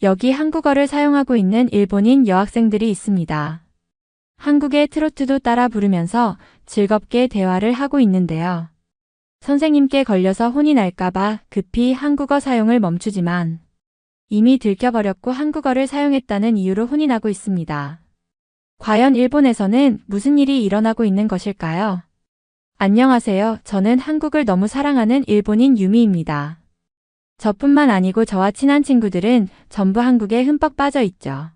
여기 한국어를 사용하고 있는 일본인 여학생들이 있습니다. 한국의 트로트도 따라 부르면서 즐겁게 대화를 하고 있는데요. 선생님께 걸려서 혼이 날까봐 급히 한국어 사용을 멈추지만 이미 들켜버렸고 한국어를 사용했다는 이유로 혼이 나고 있습니다. 과연 일본에서는 무슨 일이 일어나고 있는 것일까요? 안녕하세요. 저는 한국을 너무 사랑하는 일본인 유미입니다. 저뿐만 아니고 저와 친한 친구들은 전부 한국에 흠뻑 빠져 있죠.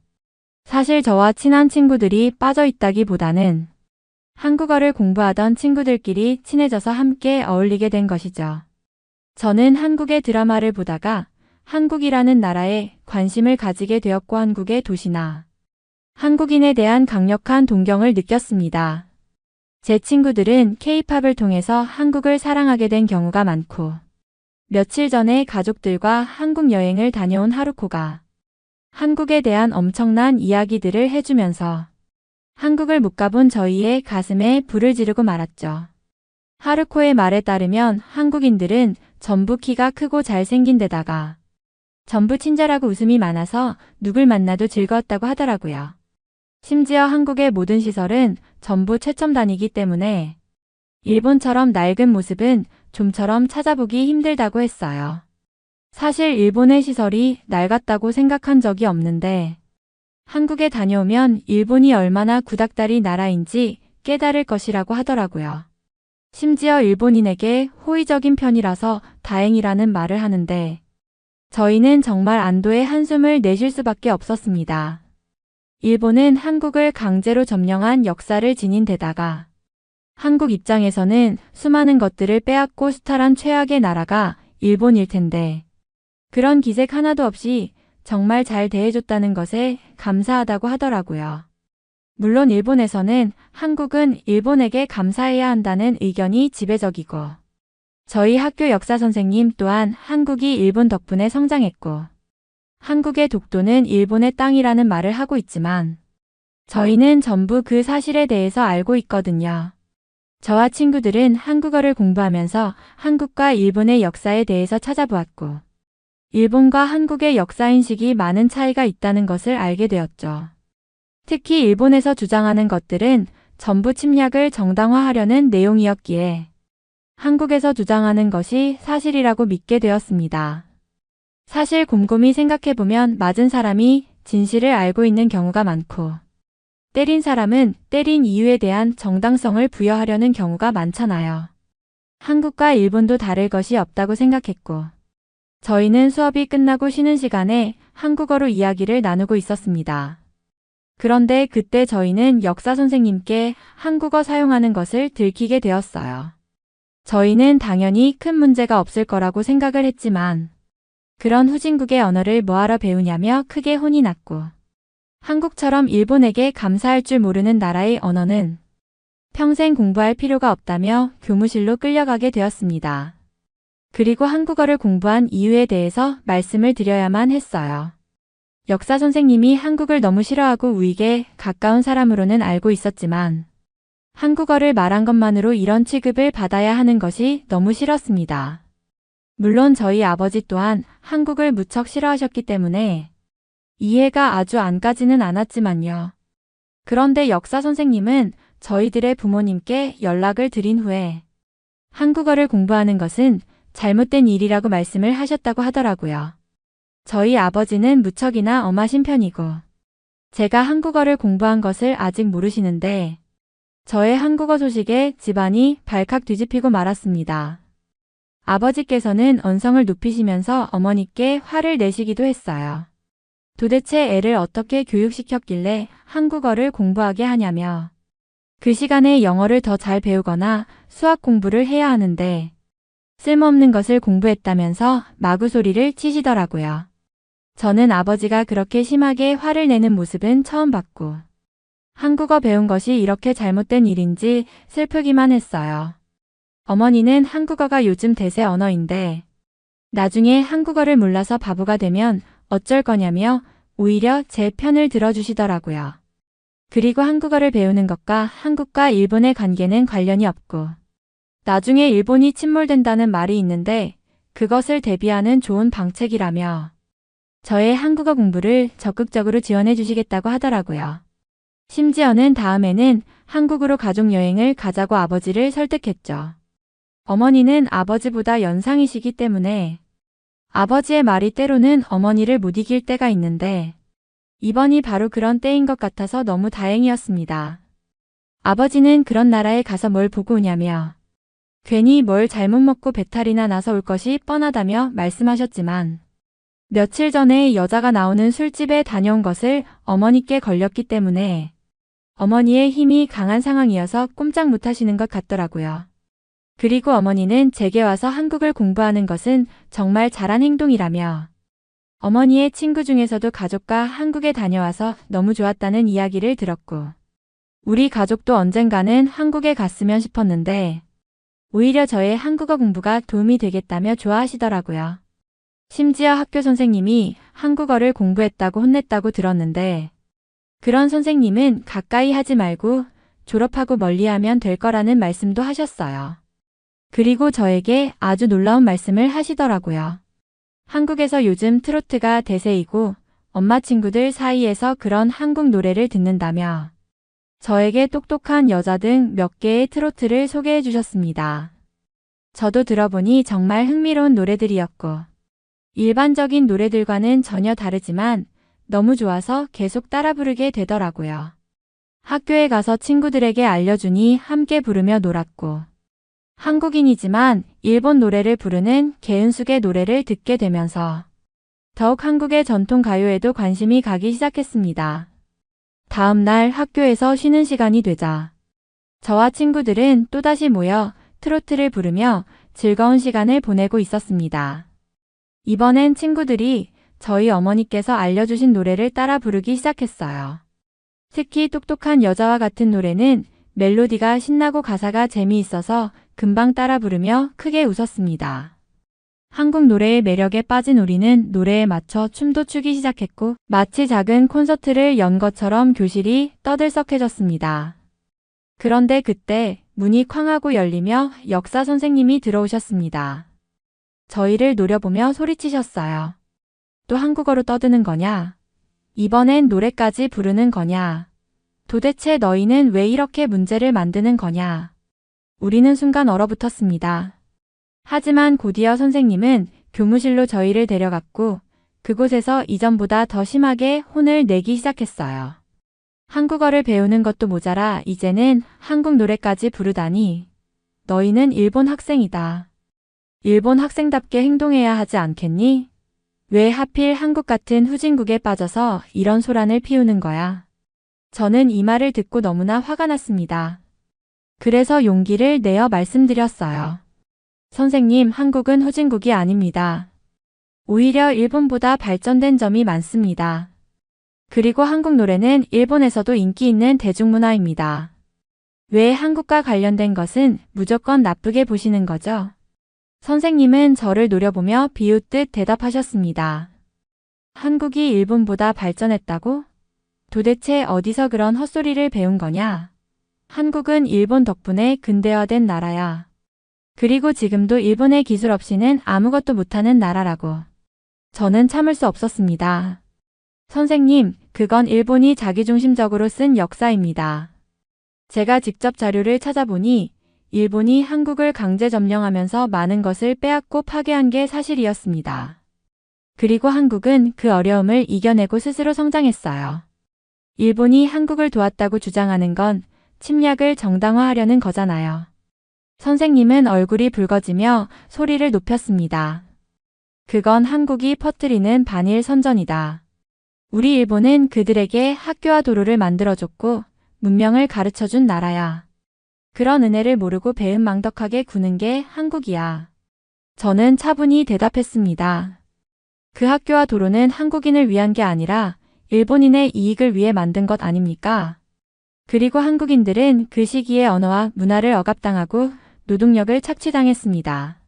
사실 저와 친한 친구들이 빠져 있다기보다는 한국어를 공부하던 친구들끼리 친해져서 함께 어울리게 된 것이죠. 저는 한국의 드라마를 보다가 한국이라는 나라에 관심을 가지게 되었고 한국의 도시나 한국인에 대한 강력한 동경을 느꼈습니다. 제 친구들은 K-팝을 통해서 한국을 사랑하게 된 경우가 많고 며칠 전에 가족들과 한국 여행을 다녀온 하루코가 한국에 대한 엄청난 이야기들을 해주면서 한국을 못 가본 저희의 가슴에 불을 지르고 말았죠. 하루코의 말에 따르면 한국인들은 전부 키가 크고 잘생긴 데다가 전부 친절하고 웃음이 많아서 누굴 만나도 즐거웠다고 하더라고요. 심지어 한국의 모든 시설은 전부 최첨단이기 때문에 일본처럼 낡은 모습은 좀처럼 찾아보기 힘들다고 했어요. 사실 일본의 시설이 낡았다고 생각한 적이 없는데 한국에 다녀오면 일본이 얼마나 구닥다리 나라인지 깨달을 것이라고 하더라고요. 심지어 일본인에게 호의적인 편이라서 다행이라는 말을 하는데 저희는 정말 안도의 한숨을 내쉴 수밖에 없었습니다. 일본은 한국을 강제로 점령한 역사를 지닌 데다가 한국 입장에서는 수많은 것들을 빼앗고 수탈한 최악의 나라가 일본일 텐데 그런 기색 하나도 없이 정말 잘 대해줬다는 것에 감사하다고 하더라고요. 물론 일본에서는 한국은 일본에게 감사해야 한다는 의견이 지배적이고 저희 학교 역사 선생님 또한 한국이 일본 덕분에 성장했고 한국의 독도는 일본의 땅이라는 말을 하고 있지만 저희는 전부 그 사실에 대해서 알고 있거든요. 저와 친구들은 한국어를 공부하면서 한국과 일본의 역사에 대해서 찾아보았고 일본과 한국의 역사인식이 많은 차이가 있다는 것을 알게 되었죠. 특히 일본에서 주장하는 것들은 전부 침략을 정당화하려는 내용이었기에 한국에서 주장하는 것이 사실이라고 믿게 되었습니다. 사실 곰곰이 생각해보면 맞은 사람이 진실을 알고 있는 경우가 많고 때린 사람은 때린 이유에 대한 정당성을 부여하려는 경우가 많잖아요. 한국과 일본도 다를 것이 없다고 생각했고 저희는 수업이 끝나고 쉬는 시간에 한국어로 이야기를 나누고 있었습니다. 그런데 그때 저희는 역사 선생님께 한국어 사용하는 것을 들키게 되었어요. 저희는 당연히 큰 문제가 없을 거라고 생각을 했지만 그런 후진국의 언어를 뭐하러 배우냐며 크게 혼이 났고 한국처럼 일본에게 감사할 줄 모르는 나라의 언어는 평생 공부할 필요가 없다며 교무실로 끌려가게 되었습니다. 그리고 한국어를 공부한 이유에 대해서 말씀을 드려야만 했어요. 역사 선생님이 한국을 너무 싫어하고 우익에 가까운 사람으로는 알고 있었지만 한국어를 말한 것만으로 이런 취급을 받아야 하는 것이 너무 싫었습니다. 물론 저희 아버지 또한 한국을 무척 싫어하셨기 때문에 이해가 아주 안 가지는 않았지만요. 그런데 역사 선생님은 저희들의 부모님께 연락을 드린 후에 한국어를 공부하는 것은 잘못된 일이라고 말씀을 하셨다고 하더라고요. 저희 아버지는 무척이나 엄하신 편이고 제가 한국어를 공부한 것을 아직 모르시는데 저의 한국어 소식에 집안이 발칵 뒤집히고 말았습니다. 아버지께서는 언성을 높이시면서 어머니께 화를 내시기도 했어요. 도대체 애를 어떻게 교육시켰길래 한국어를 공부하게 하냐며 그 시간에 영어를 더 잘 배우거나 수학 공부를 해야 하는데 쓸모없는 것을 공부했다면서 마구 소리를 치시더라고요. 저는 아버지가 그렇게 심하게 화를 내는 모습은 처음 봤고 한국어 배운 것이 이렇게 잘못된 일인지 슬프기만 했어요. 어머니는 한국어가 요즘 대세 언어인데 나중에 한국어를 몰라서 바보가 되면 어쩔 거냐며 오히려 제 편을 들어주시더라고요. 그리고 한국어를 배우는 것과 한국과 일본의 관계는 관련이 없고 나중에 일본이 침몰된다는 말이 있는데 그것을 대비하는 좋은 방책이라며 저의 한국어 공부를 적극적으로 지원해 주시겠다고 하더라고요. 심지어는 다음에는 한국으로 가족여행을 가자고 아버지를 설득했죠. 어머니는 아버지보다 연상이시기 때문에 아버지의 말이 때로는 어머니를 못 이길 때가 있는데 이번이 바로 그런 때인 것 같아서 너무 다행이었습니다. 아버지는 그런 나라에 가서 뭘 보고 오냐며 괜히 뭘 잘못 먹고 배탈이나 나서 올 것이 뻔하다며 말씀하셨지만 며칠 전에 여자가 나오는 술집에 다녀온 것을 어머니께 걸렸기 때문에 어머니의 힘이 강한 상황이어서 꼼짝 못하시는 것 같더라고요. 그리고 어머니는 제게 와서 한국을 공부하는 것은 정말 잘한 행동이라며 어머니의 친구 중에서도 가족과 한국에 다녀와서 너무 좋았다는 이야기를 들었고 우리 가족도 언젠가는 한국에 갔으면 싶었는데 오히려 저의 한국어 공부가 도움이 되겠다며 좋아하시더라고요. 심지어 학교 선생님이 한국어를 공부했다고 혼냈다고 들었는데 그런 선생님은 가까이 하지 말고 졸업하고 멀리하면 될 거라는 말씀도 하셨어요. 그리고 저에게 아주 놀라운 말씀을 하시더라고요. 한국에서 요즘 트로트가 대세이고 엄마 친구들 사이에서 그런 한국 노래를 듣는다며 저에게 똑똑한 여자 등 몇 개의 트로트를 소개해 주셨습니다. 저도 들어보니 정말 흥미로운 노래들이었고 일반적인 노래들과는 전혀 다르지만 너무 좋아서 계속 따라 부르게 되더라고요. 학교에 가서 친구들에게 알려주니 함께 부르며 놀았고 한국인이지만 일본 노래를 부르는 개은숙의 노래를 듣게 되면서 더욱 한국의 전통 가요에도 관심이 가기 시작했습니다. 다음 날 학교에서 쉬는 시간이 되자 저와 친구들은 또다시 모여 트로트를 부르며 즐거운 시간을 보내고 있었습니다. 이번엔 친구들이 저희 어머니께서 알려주신 노래를 따라 부르기 시작했어요. 특히 똑똑한 여자와 같은 노래는 멜로디가 신나고 가사가 재미있어서 금방 따라 부르며 크게 웃었습니다. 한국 노래의 매력에 빠진 우리는 노래에 맞춰 춤도 추기 시작했고 마치 작은 콘서트를 연 것처럼 교실이 떠들썩해졌습니다. 그런데 그때 문이 쾅 하고 열리며 역사 선생님이 들어오셨습니다. 저희를 노려보며 소리치셨어요. 또 한국어로 떠드는 거냐? 이번엔 노래까지 부르는 거냐? 도대체 너희는 왜 이렇게 문제를 만드는 거냐? 우리는 순간 얼어붙었습니다. 하지만 곧이어 선생님은 교무실로 저희를 데려갔고 그곳에서 이전보다 더 심하게 혼을 내기 시작했어요. 한국어를 배우는 것도 모자라 이제는 한국 노래까지 부르다니. 너희는 일본 학생이다. 일본 학생답게 행동해야 하지 않겠니? 왜 하필 한국 같은 후진국에 빠져서 이런 소란을 피우는 거야? 저는 이 말을 듣고 너무나 화가 났습니다. 그래서 용기를 내어 말씀드렸어요. 선생님, 한국은 후진국이 아닙니다. 오히려 일본보다 발전된 점이 많습니다. 그리고 한국 노래는 일본에서도 인기 있는 대중문화입니다. 왜 한국과 관련된 것은 무조건 나쁘게 보시는 거죠? 선생님은 저를 노려보며 비웃듯 대답하셨습니다. 한국이 일본보다 발전했다고? 도대체 어디서 그런 헛소리를 배운 거냐? 한국은 일본 덕분에 근대화된 나라야. 그리고 지금도 일본의 기술 없이는 아무것도 못하는 나라라고. 저는 참을 수 없었습니다. 선생님, 그건 일본이 자기중심적으로 쓴 역사입니다. 제가 직접 자료를 찾아보니 일본이 한국을 강제 점령하면서 많은 것을 빼앗고 파괴한 게 사실이었습니다. 그리고 한국은 그 어려움을 이겨내고 스스로 성장했어요. 일본이 한국을 도왔다고 주장하는 건 침략을 정당화하려는 거잖아요. 선생님은 얼굴이 붉어지며 소리를 높였습니다. 그건 한국이 퍼뜨리는 반일 선전이다. 우리 일본은 그들에게 학교와 도로를 만들어줬고 문명을 가르쳐준 나라야. 그런 은혜를 모르고 배은망덕하게 구는 게 한국이야. 저는 차분히 대답했습니다. 그 학교와 도로는 한국인을 위한 게 아니라 일본인의 이익을 위해 만든 것 아닙니까? 그리고 한국인들은 그 시기에 언어와 문화를 억압당하고 노동력을 착취당했습니다.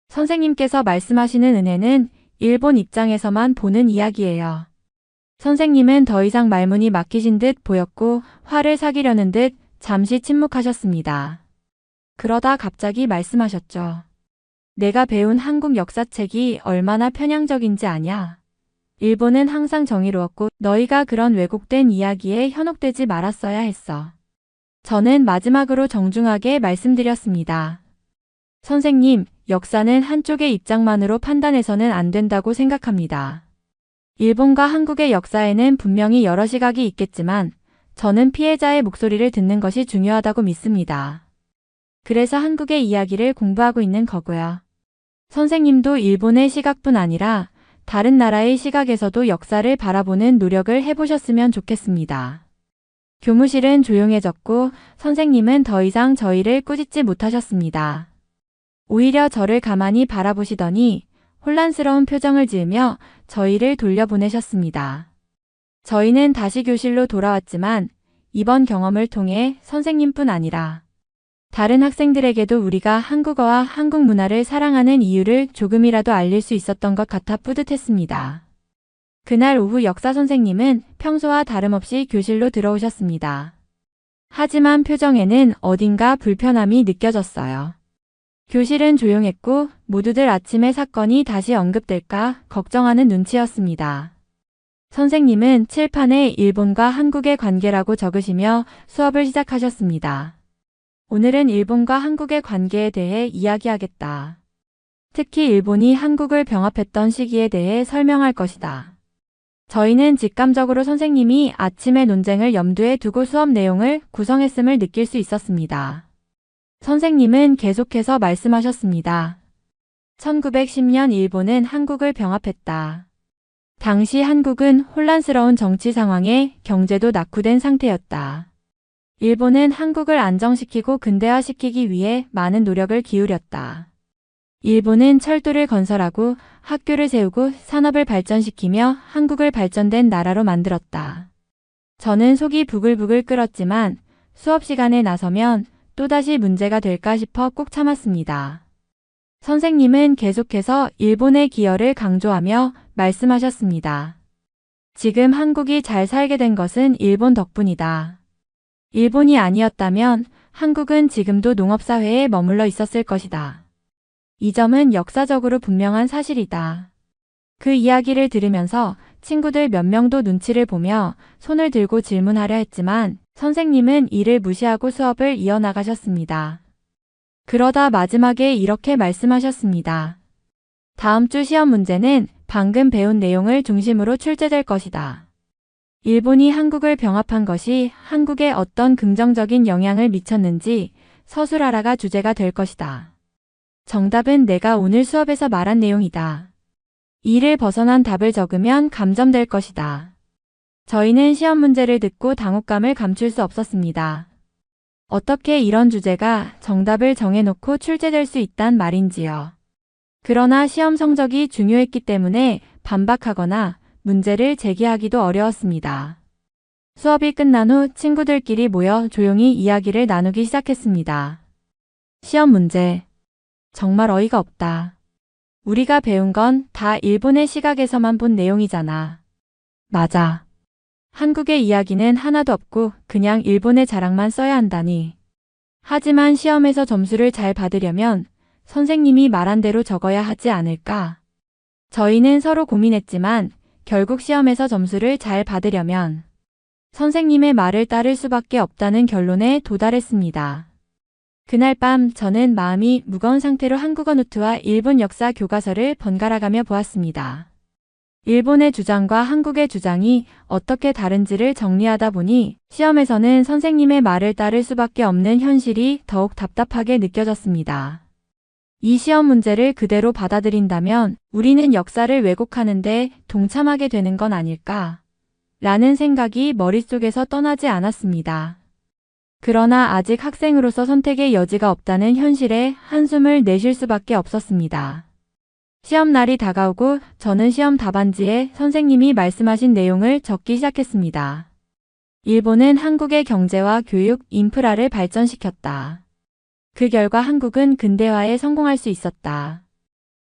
선생님께서 말씀하시는 은혜는 일본 입장에서만 보는 이야기예요. 선생님은 더 이상 말문이 막히신 듯 보였고 화를 사기려는 듯 잠시 침묵하셨습니다. 그러다 갑자기 말씀하셨죠. 내가 배운 한국 역사책이 얼마나 편향적인지 아냐? 일본은 항상 정의로웠고 너희가 그런 왜곡된 이야기에 현혹되지 말았어야 했어. 저는 마지막으로 정중하게 말씀드렸습니다. 선생님, 역사는 한쪽의 입장만으로 판단해서는 안 된다고 생각합니다. 일본과 한국의 역사에는 분명히 여러 시각이 있겠지만 저는 피해자의 목소리를 듣는 것이 중요하다고 믿습니다. 그래서 한국의 이야기를 공부하고 있는 거고요. 선생님도 일본의 시각뿐 아니라 다른 나라의 시각에서도 역사를 바라보는 노력을 해보셨으면 좋겠습니다. 교무실은 조용해졌고 선생님은 더 이상 저희를 꾸짖지 못하셨습니다. 오히려 저를 가만히 바라보시더니 혼란스러운 표정을 지으며 저희를 돌려보내셨습니다. 저희는 다시 교실로 돌아왔지만 이번 경험을 통해 선생님뿐 아니라 다른 학생들에게도 우리가 한국어와 한국 문화를 사랑하는 이유를 조금이라도 알릴 수 있었던 것 같아 뿌듯했습니다. 그날 오후 역사 선생님은 평소와 다름없이 교실로 들어오셨습니다. 하지만 표정에는 어딘가 불편함이 느껴졌어요. 교실은 조용했고 모두들 아침에 사건이 다시 언급될까 걱정하는 눈치였습니다. 선생님은 칠판에 일본과 한국의 관계라고 적으시며 수업을 시작하셨습니다. 오늘은 일본과 한국의 관계에 대해 이야기하겠다. 특히 일본이 한국을 병합했던 시기에 대해 설명할 것이다. 저희는 직감적으로 선생님이 아침의 논쟁을 염두에 두고 수업 내용을 구성했음을 느낄 수 있었습니다. 선생님은 계속해서 말씀하셨습니다. 1910년 일본은 한국을 병합했다. 당시 한국은 혼란스러운 정치 상황에 경제도 낙후된 상태였다. 일본은 한국을 안정시키고 근대화시키기 위해 많은 노력을 기울였다. 일본은 철도를 건설하고 학교를 세우고 산업을 발전시키며 한국을 발전된 나라로 만들었다. 저는 속이 부글부글 끓었지만 수업 시간에 나서면 또다시 문제가 될까 싶어 꾹 참았습니다. 선생님은 계속해서 일본의 기여를 강조하며 말씀하셨습니다. 지금 한국이 잘 살게 된 것은 일본 덕분이다. 일본이 아니었다면 한국은 지금도 농업사회에 머물러 있었을 것이다. 이 점은 역사적으로 분명한 사실이다. 그 이야기를 들으면서 친구들 몇 명도 눈치를 보며 손을 들고 질문하려 했지만 선생님은 이를 무시하고 수업을 이어나가셨습니다. 그러다 마지막에 이렇게 말씀하셨습니다. 다음 주 시험 문제는 방금 배운 내용을 중심으로 출제될 것이다. 일본이 한국을 병합한 것이 한국에 어떤 긍정적인 영향을 미쳤는지 서술하라가 주제가 될 것이다. 정답은 내가 오늘 수업에서 말한 내용이다. 이를 벗어난 답을 적으면 감점될 것이다. 저희는 시험 문제를 듣고 당혹감을 감출 수 없었습니다. 어떻게 이런 주제가 정답을 정해놓고 출제될 수 있단 말인지요. 그러나 시험 성적이 중요했기 때문에 반박하거나 문제를 제기하기도 어려웠습니다. 수업이 끝난 후 친구들끼리 모여 조용히 이야기를 나누기 시작했습니다. 시험 문제. 정말 어이가 없다. 우리가 배운 건 다 일본의 시각에서만 본 내용이잖아. 맞아. 한국의 이야기는 하나도 없고 그냥 일본의 자랑만 써야 한다니. 하지만 시험에서 점수를 잘 받으려면 선생님이 말한 대로 적어야 하지 않을까? 저희는 서로 고민했지만 결국 시험에서 점수를 잘 받으려면 선생님의 말을 따를 수밖에 없다는 결론에 도달했습니다. 그날 밤 저는 마음이 무거운 상태로 한국어 노트와 일본 역사 교과서를 번갈아가며 보았습니다. 일본의 주장과 한국의 주장이 어떻게 다른지를 정리하다 보니 시험에서는 선생님의 말을 따를 수밖에 없는 현실이 더욱 답답하게 느껴졌습니다. 이 시험 문제를 그대로 받아들인다면 우리는 역사를 왜곡하는데 동참하게 되는 건 아닐까? 라는 생각이 머릿속에서 떠나지 않았습니다. 그러나 아직 학생으로서 선택의 여지가 없다는 현실에 한숨을 내쉴 수밖에 없었습니다. 시험 날이 다가오고 저는 시험 답안지에 선생님이 말씀하신 내용을 적기 시작했습니다. 일본은 한국의 경제와 교육, 인프라를 발전시켰다. 그 결과 한국은 근대화에 성공할 수 있었다.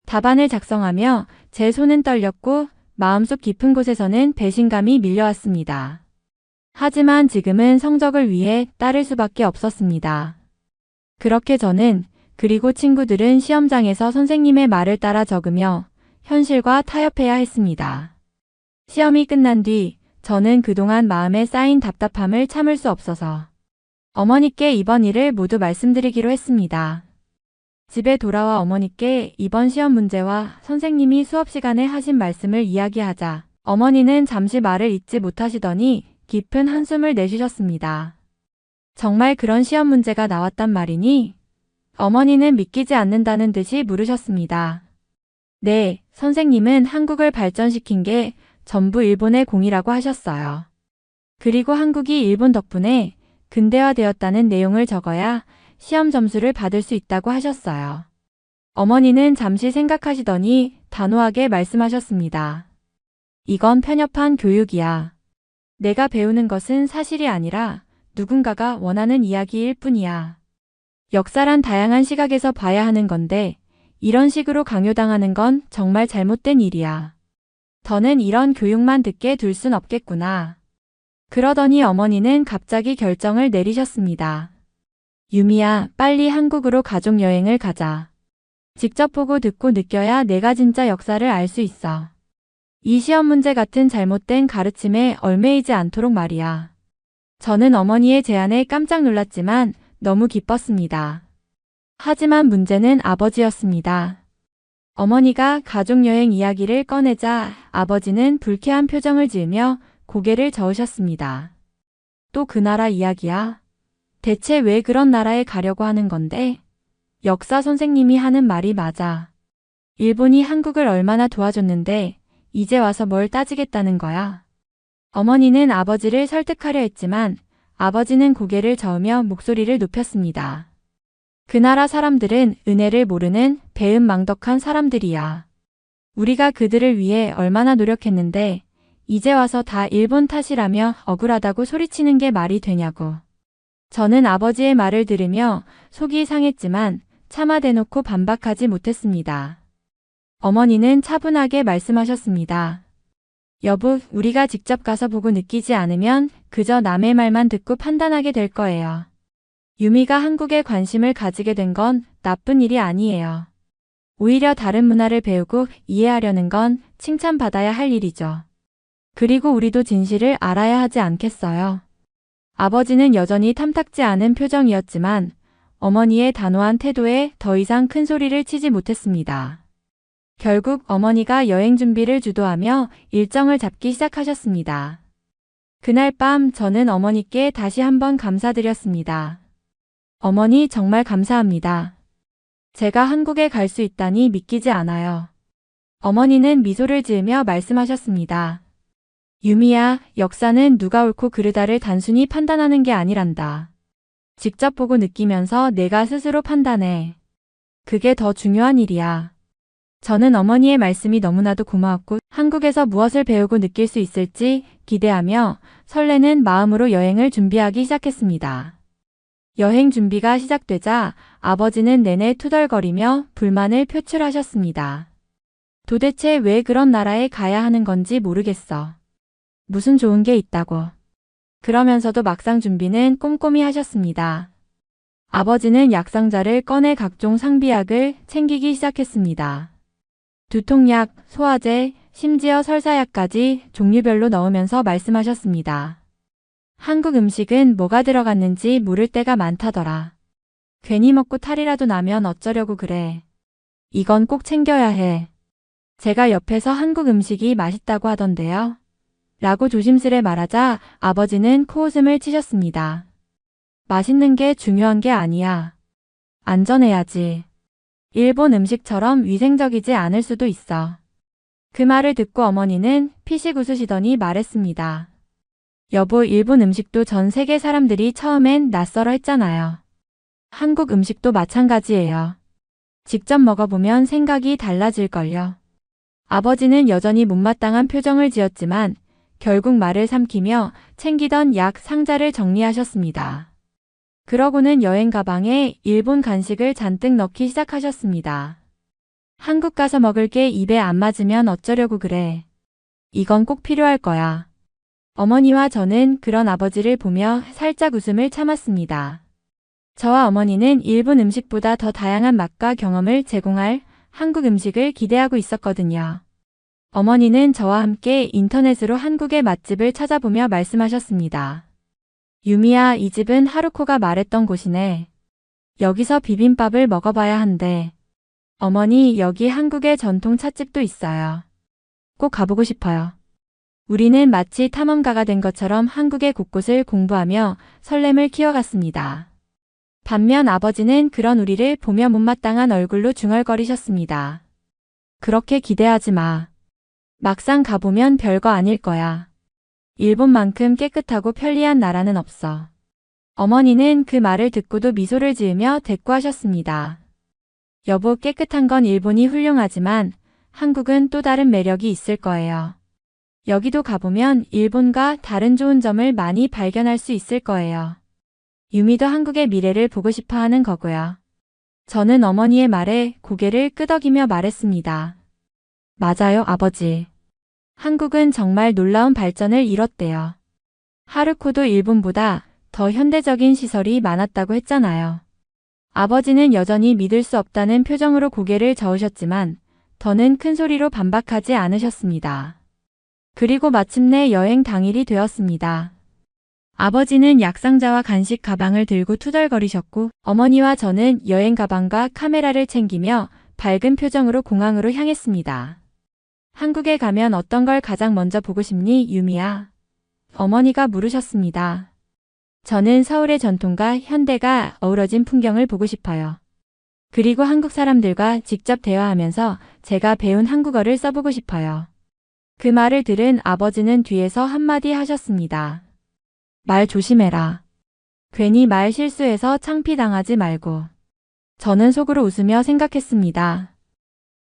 답안을 작성하며 제 손은 떨렸고 마음속 깊은 곳에서는 배신감이 밀려왔습니다. 하지만 지금은 성적을 위해 따를 수밖에 없었습니다. 그렇게 저는 그리고 친구들은 시험장에서 선생님의 말을 따라 적으며 현실과 타협해야 했습니다. 시험이 끝난 뒤 저는 그동안 마음에 쌓인 답답함을 참을 수 없어서 어머니께 이번 일을 모두 말씀드리기로 했습니다. 집에 돌아와 어머니께 이번 시험 문제와 선생님이 수업 시간에 하신 말씀을 이야기하자 어머니는 잠시 말을 잇지 못하시더니 깊은 한숨을 내쉬셨습니다. 정말 그런 시험 문제가 나왔단 말이니? 어머니는 믿기지 않는다는 듯이 물으셨습니다. 네, 선생님은 한국을 발전시킨 게 전부 일본의 공이라고 하셨어요. 그리고 한국이 일본 덕분에 근대화되었다는 내용을 적어야 시험 점수를 받을 수 있다고 하셨어요. 어머니는 잠시 생각하시더니 단호하게 말씀하셨습니다. 이건 편협한 교육이야. 내가 배우는 것은 사실이 아니라 누군가가 원하는 이야기일 뿐이야. 역사란 다양한 시각에서 봐야 하는 건데 이런 식으로 강요당하는 건 정말 잘못된 일이야. 더는 이런 교육만 듣게 둘 순 없겠구나. 그러더니 어머니는 갑자기 결정을 내리셨습니다. 유미야, 빨리 한국으로 가족여행을 가자. 직접 보고 듣고 느껴야 내가 진짜 역사를 알 수 있어. 이 시험 문제 같은 잘못된 가르침에 얽매이지 않도록 말이야. 저는 어머니의 제안에 깜짝 놀랐지만 너무 기뻤습니다. 하지만 문제는 아버지였습니다. 어머니가 가족여행 이야기를 꺼내자 아버지는 불쾌한 표정을 지으며 고개를 저으셨습니다. 또 그 나라 이야기야? 대체 왜 그런 나라에 가려고 하는 건데? 역사 선생님이 하는 말이 맞아. 일본이 한국을 얼마나 도와줬는데 이제 와서 뭘 따지겠다는 거야? 어머니는 아버지를 설득하려 했지만 아버지는 고개를 저으며 목소리를 높였습니다. 그 나라 사람들은 은혜를 모르는 배은망덕한 사람들이야. 우리가 그들을 위해 얼마나 노력했는데 이제 와서 다 일본 탓이라며 억울하다고 소리치는 게 말이 되냐고. 저는 아버지의 말을 들으며 속이 상했지만 차마 대놓고 반박하지 못했습니다. 어머니는 차분하게 말씀하셨습니다. 여보, 우리가 직접 가서 보고 느끼지 않으면 그저 남의 말만 듣고 판단하게 될 거예요. 유미가 한국에 관심을 가지게 된 건 나쁜 일이 아니에요. 오히려 다른 문화를 배우고 이해하려는 건 칭찬받아야 할 일이죠. 그리고 우리도 진실을 알아야 하지 않겠어요? 아버지는 여전히 탐탁지 않은 표정이었지만 어머니의 단호한 태도에 더 이상 큰 소리를 치지 못했습니다. 결국 어머니가 여행 준비를 주도하며 일정을 잡기 시작하셨습니다. 그날 밤 저는 어머니께 다시 한번 감사드렸습니다. 어머니, 정말 감사합니다. 제가 한국에 갈 수 있다니 믿기지 않아요. 어머니는 미소를 지으며 말씀하셨습니다. 유미야, 역사는 누가 옳고 그르다를 단순히 판단하는 게 아니란다. 직접 보고 느끼면서 내가 스스로 판단해. 그게 더 중요한 일이야. 저는 어머니의 말씀이 너무나도 고마웠고 한국에서 무엇을 배우고 느낄 수 있을지 기대하며 설레는 마음으로 여행을 준비하기 시작했습니다. 여행 준비가 시작되자 아버지는 내내 투덜거리며 불만을 표출하셨습니다. 도대체 왜 그런 나라에 가야 하는 건지 모르겠어. 무슨 좋은 게 있다고. 그러면서도 막상 준비는 꼼꼼히 하셨습니다. 아버지는 약상자를 꺼내 각종 상비약을 챙기기 시작했습니다. 두통약, 소화제, 심지어 설사약까지 종류별로 넣으면서 말씀하셨습니다. 한국 음식은 뭐가 들어갔는지 모를 때가 많다더라. 괜히 먹고 탈이라도 나면 어쩌려고 그래. 이건 꼭 챙겨야 해. 제가 옆에서 한국 음식이 맛있다고 하던데요. 라고 조심스레 말하자 아버지는 코웃음을 치셨습니다. 맛있는 게 중요한 게 아니야. 안전해야지. 일본 음식처럼 위생적이지 않을 수도 있어. 그 말을 듣고 어머니는 피식 웃으시더니 말했습니다. 여보, 일본 음식도 전 세계 사람들이 처음엔 낯설어 했잖아요. 한국 음식도 마찬가지예요. 직접 먹어보면 생각이 달라질걸요. 아버지는 여전히 못마땅한 표정을 지었지만 결국 말을 삼키며 챙기던 약 상자를 정리하셨습니다. 그러고는 여행 가방에 일본 간식을 잔뜩 넣기 시작하셨습니다. 한국 가서 먹을 게 입에 안 맞으면 어쩌려고 그래. 이건 꼭 필요할 거야. 어머니와 저는 그런 아버지를 보며 살짝 웃음을 참았습니다. 저와 어머니는 일본 음식보다 더 다양한 맛과 경험을 제공할 한국 음식을 기대하고 있었거든요. 어머니는 저와 함께 인터넷으로 한국의 맛집을 찾아보며 말씀하셨습니다. 유미야, 이 집은 하루코가 말했던 곳이네. 여기서 비빔밥을 먹어봐야 한대. 어머니, 여기 한국의 전통 찻집도 있어요. 꼭 가보고 싶어요. 우리는 마치 탐험가가 된 것처럼 한국의 곳곳을 공부하며 설렘을 키워갔습니다. 반면 아버지는 그런 우리를 보며 못마땅한 얼굴로 중얼거리셨습니다. 그렇게 기대하지 마. 막상 가보면 별거 아닐 거야. 일본만큼 깨끗하고 편리한 나라는 없어. 어머니는 그 말을 듣고도 미소를 지으며 대꾸하셨습니다. 여보, 깨끗한 건 일본이 훌륭하지만 한국은 또 다른 매력이 있을 거예요. 여기도 가보면 일본과 다른 좋은 점을 많이 발견할 수 있을 거예요. 유미도 한국의 미래를 보고 싶어 하는 거고요. 저는 어머니의 말에 고개를 끄덕이며 말했습니다. 맞아요, 아버지. 한국은 정말 놀라운 발전을 이뤘대요. 하루코도 일본보다 더 현대적인 시설이 많았다고 했잖아요. 아버지는 여전히 믿을 수 없다는 표정으로 고개를 저으셨지만 더는 큰 소리로 반박하지 않으셨습니다. 그리고 마침내 여행 당일이 되었습니다. 아버지는 약상자와 간식 가방을 들고 투덜거리셨고 어머니와 저는 여행 가방과 카메라를 챙기며 밝은 표정으로 공항으로 향했습니다. 한국에 가면 어떤 걸 가장 먼저 보고 싶니, 유미야? 어머니가 물으셨습니다. 저는 서울의 전통과 현대가 어우러진 풍경을 보고 싶어요. 그리고 한국 사람들과 직접 대화하면서 제가 배운 한국어를 써보고 싶어요. 그 말을 들은 아버지는 뒤에서 한마디 하셨습니다. 말 조심해라. 괜히 말 실수해서 창피당하지 말고. 저는 속으로 웃으며 생각했습니다.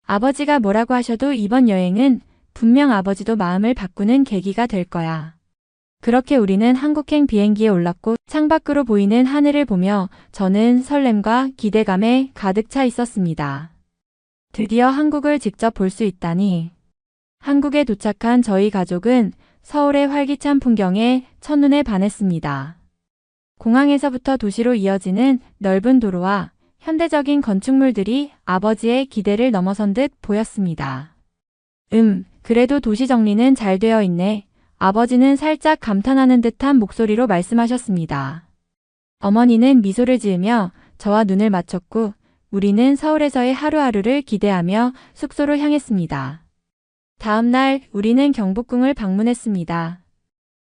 아버지가 뭐라고 하셔도 이번 여행은 분명 아버지도 마음을 바꾸는 계기가 될 거야. 그렇게 우리는 한국행 비행기에 올랐고 창밖으로 보이는 하늘을 보며 저는 설렘과 기대감에 가득 차 있었습니다. 드디어 한국을 직접 볼 수 있다니. 한국에 도착한 저희 가족은 서울의 활기찬 풍경에 첫눈에 반했습니다. 공항에서부터 도시로 이어지는 넓은 도로와 현대적인 건축물들이 아버지의 기대를 넘어선 듯 보였습니다. 그래도 도시 정리는 잘 되어 있네. 아버지는 살짝 감탄하는 듯한 목소리로 말씀하셨습니다. 어머니는 미소를 지으며 저와 눈을 맞췄고 우리는 서울에서의 하루하루를 기대하며 숙소로 향했습니다. 다음 날 우리는 경복궁을 방문했습니다.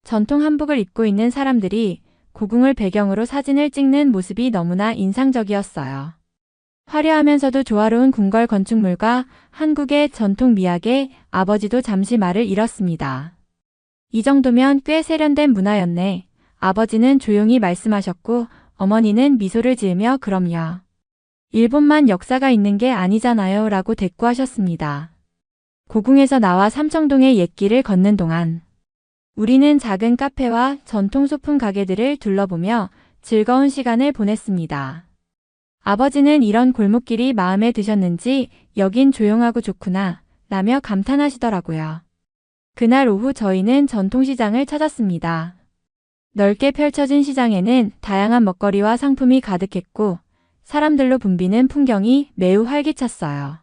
전통 한복을 입고 있는 사람들이 고궁을 배경으로 사진을 찍는 모습이 너무나 인상적이었어요. 화려하면서도 조화로운 궁궐 건축물과 한국의 전통 미학에 아버지도 잠시 말을 잃었습니다. 이 정도면 꽤 세련된 문화였네. 아버지는 조용히 말씀하셨고 어머니는 미소를 지으며 그럼요. 일본만 역사가 있는 게 아니잖아요 라고 대꾸하셨습니다. 고궁에서 나와 삼청동의 옛길을 걷는 동안 우리는 작은 카페와 전통 소품 가게들을 둘러보며 즐거운 시간을 보냈습니다. 아버지는 이런 골목길이 마음에 드셨는지 여긴 조용하고 좋구나 라며 감탄하시더라고요. 그날 오후 저희는 전통시장을 찾았습니다. 넓게 펼쳐진 시장에는 다양한 먹거리와 상품이 가득했고 사람들로 붐비는 풍경이 매우 활기찼어요.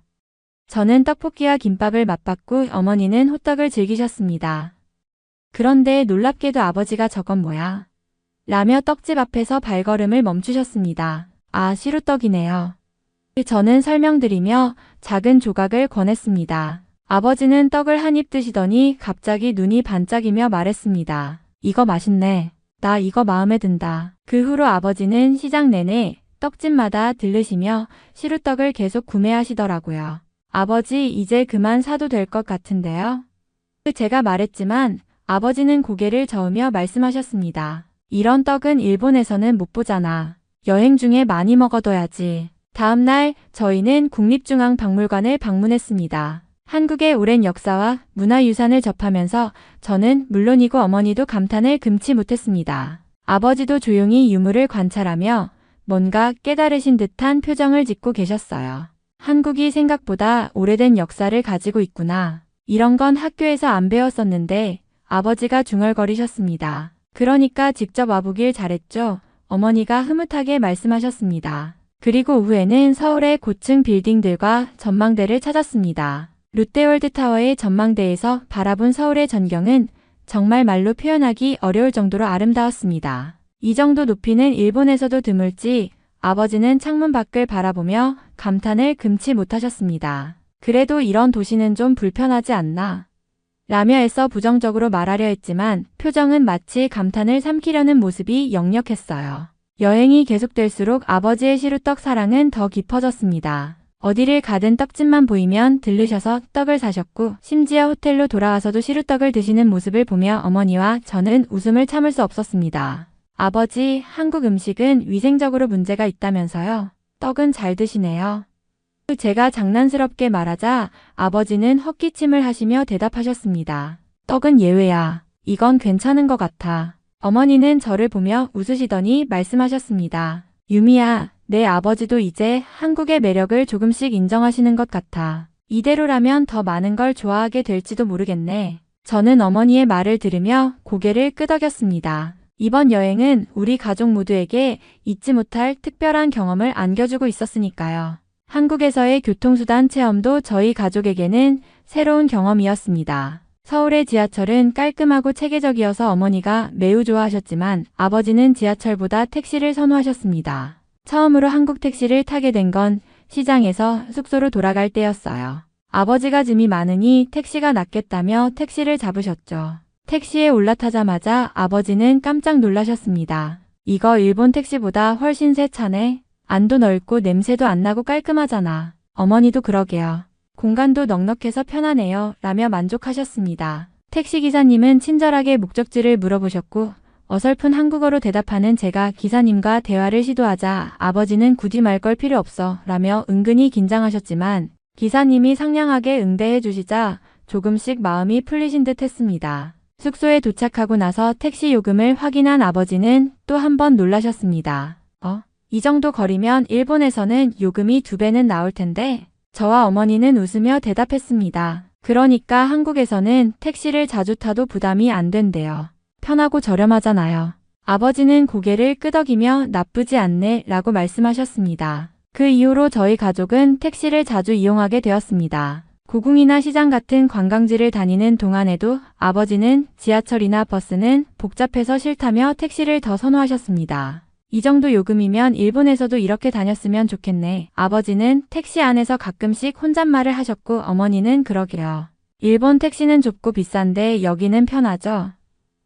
저는 떡볶이와 김밥을 맛봤고 어머니는 호떡을 즐기셨습니다. 그런데 놀랍게도 아버지가 저건 뭐야? 라며 떡집 앞에서 발걸음을 멈추셨습니다. 아, 시루떡이네요. 저는 설명드리며 작은 조각을 권했습니다. 아버지는 떡을 한 입 드시더니 갑자기 눈이 반짝이며 말했습니다. 이거 맛있네. 나 이거 마음에 든다. 그 후로 아버지는 시장 내내 떡집마다 들르시며 시루떡을 계속 구매하시더라고요. 아버지, 이제 그만 사도 될 것 같은데요? 제가 말했지만 아버지는 고개를 저으며 말씀하셨습니다. 이런 떡은 일본에서는 못 보잖아. 여행 중에 많이 먹어둬야지. 다음 날 저희는 국립중앙박물관을 방문했습니다. 한국의 오랜 역사와 문화유산을 접하면서 저는 물론이고 어머니도 감탄을 금치 못했습니다. 아버지도 조용히 유물을 관찰하며 뭔가 깨달으신 듯한 표정을 짓고 계셨어요. 한국이 생각보다 오래된 역사를 가지고 있구나. 이런 건 학교에서 안 배웠었는데 아버지가 중얼거리셨습니다. 그러니까 직접 와보길 잘했죠. 어머니가 흐뭇하게 말씀하셨습니다. 그리고 오후에는 서울의 고층 빌딩들과 전망대를 찾았습니다. 롯데월드타워의 전망대에서 바라본 서울의 전경은 정말 말로 표현하기 어려울 정도로 아름다웠습니다. 이 정도 높이는 일본에서도 드물지 아버지는 창문 밖을 바라보며 감탄을 금치 못하셨습니다. 그래도 이런 도시는 좀 불편하지 않나? 라며 애써 부정적으로 말하려 했지만 표정은 마치 감탄을 삼키려는 모습이 역력했어요. 여행이 계속될수록 아버지의 시루떡 사랑은 더 깊어졌습니다. 어디를 가든 떡집만 보이면 들르셔서 떡을 사셨고 심지어 호텔로 돌아와서도 시루떡을 드시는 모습을 보며 어머니와 저는 웃음을 참을 수 없었습니다. 아버지, 한국 음식은 위생적으로 문제가 있다면서요? 떡은 잘 드시네요. 제가 장난스럽게 말하자 아버지는 헛기침을 하시며 대답하셨습니다. 떡은 예외야. 이건 괜찮은 것 같아. 어머니는 저를 보며 웃으시더니 말씀하셨습니다. 유미야, 내 아버지도 이제 한국의 매력을 조금씩 인정하시는 것 같아. 이대로라면 더 많은 걸 좋아하게 될지도 모르겠네. 저는 어머니의 말을 들으며 고개를 끄덕였습니다. 이번 여행은 우리 가족 모두에게 잊지 못할 특별한 경험을 안겨주고 있었으니까요. 한국에서의 교통수단 체험도 저희 가족에게는 새로운 경험이었습니다. 서울의 지하철은 깔끔하고 체계적이어서 어머니가 매우 좋아하셨지만 아버지는 지하철보다 택시를 선호하셨습니다. 처음으로 한국 택시를 타게 된 건 시장에서 숙소로 돌아갈 때였어요. 아버지가 짐이 많으니 택시가 낫겠다며 택시를 잡으셨죠. 택시에 올라타자마자 아버지는 깜짝 놀라셨습니다. 이거 일본 택시보다 훨씬 새 차네. 안도 넓고 냄새도 안 나고 깔끔하잖아. 어머니도 그러게요. 공간도 넉넉해서 편하네요. 라며 만족하셨습니다. 택시기사님은 친절하게 목적지를 물어보셨고 어설픈 한국어로 대답하는 제가 기사님과 대화를 시도하자 아버지는 굳이 말 걸 필요 없어 라며 은근히 긴장하셨지만 기사님이 상냥하게 응대해 주시자 조금씩 마음이 풀리신 듯 했습니다. 숙소에 도착하고 나서 택시 요금을 확인한 아버지는 또 한 번 놀라셨습니다. 이 정도 거리면 일본에서는 요금이 2배는 나올 텐데 저와 어머니는 웃으며 대답했습니다. 그러니까 한국에서는 택시를 자주 타도 부담이 안 된대요. 편하고 저렴하잖아요. 아버지는 고개를 끄덕이며 나쁘지 않네 라고 말씀하셨습니다. 그 이후로 저희 가족은 택시를 자주 이용하게 되었습니다. 고궁이나 시장 같은 관광지를 다니는 동안에도 아버지는 지하철이나 버스는 복잡해서 싫다며 택시를 더 선호하셨습니다. 이 정도 요금이면 일본에서도 이렇게 다녔으면 좋겠네. 아버지는 택시 안에서 가끔씩 혼잣말을 하셨고 어머니는 그러게요. 일본 택시는 좁고 비싼데 여기는 편하죠?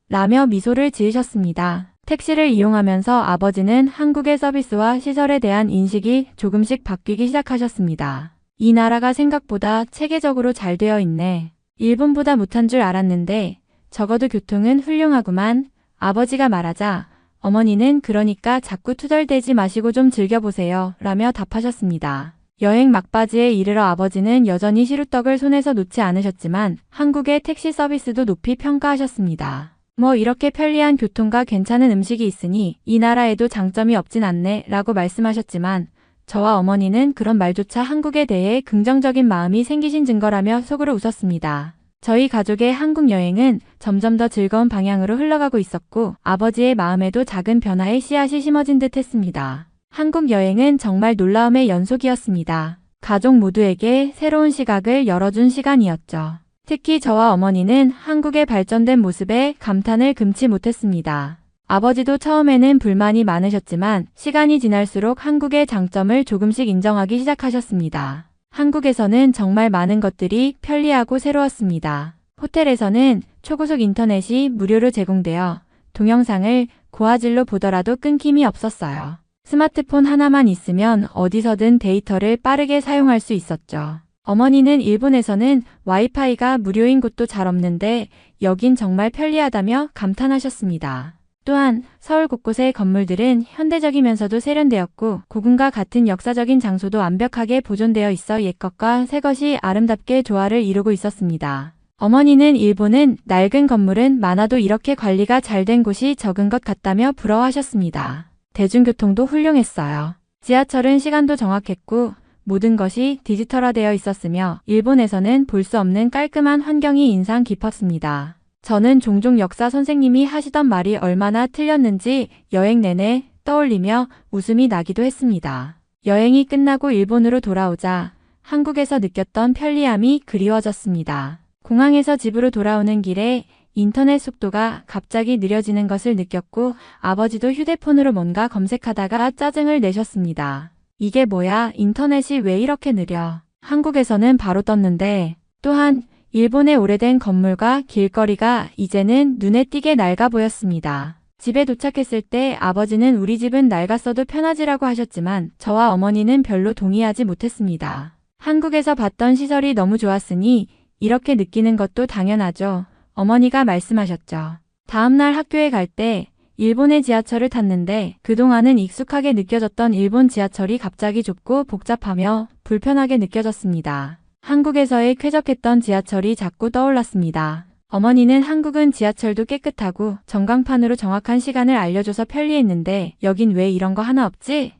라며 미소를 지으셨습니다. 택시를 이용하면서 아버지는 한국의 서비스와 시설에 대한 인식이 조금씩 바뀌기 시작하셨습니다. 이 나라가 생각보다 체계적으로 잘 되어 있네. 일본보다 못한 줄 알았는데 적어도 교통은 훌륭하구만. 아버지가 말하자 어머니는 그러니까 자꾸 투덜대지 마시고 좀 즐겨보세요 라며 답하셨습니다. 여행 막바지에 이르러 아버지는 여전히 시루떡을 손에서 놓지 않으셨지만 한국의 택시 서비스도 높이 평가하셨습니다. 뭐 이렇게 편리한 교통과 괜찮은 음식이 있으니 이 나라에도 장점이 없진 않네 라고 말씀하셨지만 저와 어머니는 그런 말조차 한국에 대해 긍정적인 마음이 생기신 증거라며 속으로 웃었습니다. 저희 가족의 한국 여행은 점점 더 즐거운 방향으로 흘러가고 있었고 아버지의 마음에도 작은 변화의 씨앗이 심어진 듯 했습니다. 한국 여행은 정말 놀라움의 연속이었습니다. 가족 모두에게 새로운 시각을 열어준 시간이었죠. 특히 저와 어머니는 한국의 발전된 모습에 감탄을 금치 못했습니다. 아버지도 처음에는 불만이 많으셨지만 시간이 지날수록 한국의 장점을 조금씩 인정하기 시작하셨습니다. 한국에서는 정말 많은 것들이 편리하고 새로웠습니다. 호텔에서는 초고속 인터넷이 무료로 제공되어 동영상을 고화질로 보더라도 끊김이 없었어요. 스마트폰 하나만 있으면 어디서든 데이터를 빠르게 사용할 수 있었죠. 어머니는 일본에서는 와이파이가 무료인 곳도 잘 없는데 여긴 정말 편리하다며 감탄하셨습니다. 또한 서울 곳곳의 건물들은 현대적이면서도 세련되었고 고궁과 같은 역사적인 장소도 완벽하게 보존되어 있어 옛것과 새것이 아름답게 조화를 이루고 있었습니다. 어머니는 일본은 낡은 건물은 많아도 이렇게 관리가 잘 된 곳이 적은 것 같다며 부러워하셨습니다. 대중교통도 훌륭했어요. 지하철은 시간도 정확했고 모든 것이 디지털화되어 있었으며 일본에서는 볼 수 없는 깔끔한 환경이 인상 깊었습니다. 저는 종종 역사 선생님이 하시던 말이 얼마나 틀렸는지 여행 내내 떠올리며 웃음이 나기도 했습니다. 여행이 끝나고 일본으로 돌아오자 한국에서 느꼈던 편리함이 그리워졌습니다. 공항에서 집으로 돌아오는 길에 인터넷 속도가 갑자기 느려지는 것을 느꼈고 아버지도 휴대폰으로 뭔가 검색하다가 짜증을 내셨습니다. 이게 뭐야? 인터넷이 왜 이렇게 느려? 한국에서는 바로 떴는데. 또한 일본의 오래된 건물과 길거리가 이제는 눈에 띄게 낡아 보였습니다. 집에 도착했을 때 아버지는 우리 집은 낡았어도 편하지라고 하셨지만 저와 어머니는 별로 동의하지 못했습니다. 한국에서 봤던 시설이 너무 좋았으니 이렇게 느끼는 것도 당연하죠. 어머니가 말씀하셨죠. 다음날 학교에 갈 때 일본의 지하철을 탔는데 그동안은 익숙하게 느껴졌던 일본 지하철이 갑자기 좁고 복잡하며 불편하게 느껴졌습니다. 한국에서의 쾌적했던 지하철이 자꾸 떠올랐습니다. 어머니는 한국은 지하철도 깨끗하고 전광판으로 정확한 시간을 알려줘서 편리했는데 여긴 왜 이런 거 하나 없지?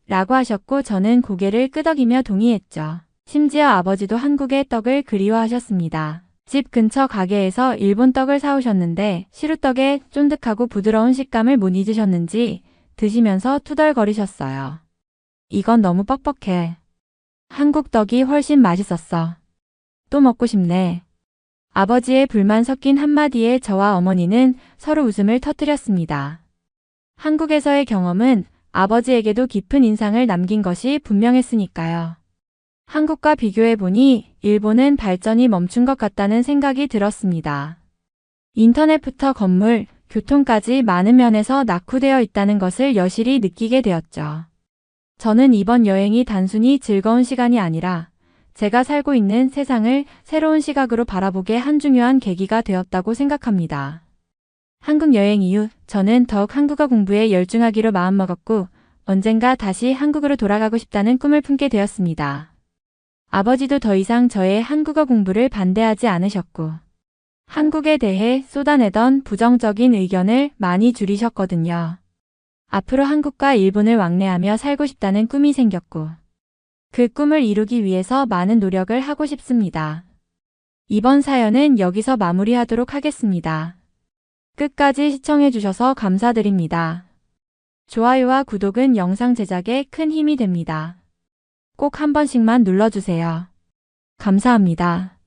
라고 하셨고 저는 고개를 끄덕이며 동의했죠. 심지어 아버지도 한국의 떡을 그리워하셨습니다. 집 근처 가게에서 일본 떡을 사오셨는데 시루떡의 쫀득하고 부드러운 식감을 못 잊으셨는지 드시면서 투덜거리셨어요. 이건 너무 뻑뻑해. 한국 떡이 훨씬 맛있었어. 또 먹고 싶네. 아버지의 불만 섞인 한마디에 저와 어머니는 서로 웃음을 터뜨렸습니다. 한국에서의 경험은 아버지에게도 깊은 인상을 남긴 것이 분명했으니까요. 한국과 비교해보니 일본은 발전이 멈춘 것 같다는 생각이 들었습니다. 인터넷부터 건물, 교통까지 많은 면에서 낙후되어 있다는 것을 여실히 느끼게 되었죠. 저는 이번 여행이 단순히 즐거운 시간이 아니라 제가 살고 있는 세상을 새로운 시각으로 바라보게 한 중요한 계기가 되었다고 생각합니다. 한국 여행 이후 저는 더욱 한국어 공부에 열중하기로 마음먹었고 언젠가 다시 한국으로 돌아가고 싶다는 꿈을 품게 되었습니다. 아버지도 더 이상 저의 한국어 공부를 반대하지 않으셨고 한국에 대해 쏟아내던 부정적인 의견을 많이 줄이셨거든요. 앞으로 한국과 일본을 왕래하며 살고 싶다는 꿈이 생겼고 그 꿈을 이루기 위해서 많은 노력을 하고 싶습니다. 이번 사연은 여기서 마무리하도록 하겠습니다. 끝까지 시청해주셔서 감사드립니다. 좋아요와 구독은 영상 제작에 큰 힘이 됩니다. 꼭 한 번씩만 눌러주세요. 감사합니다.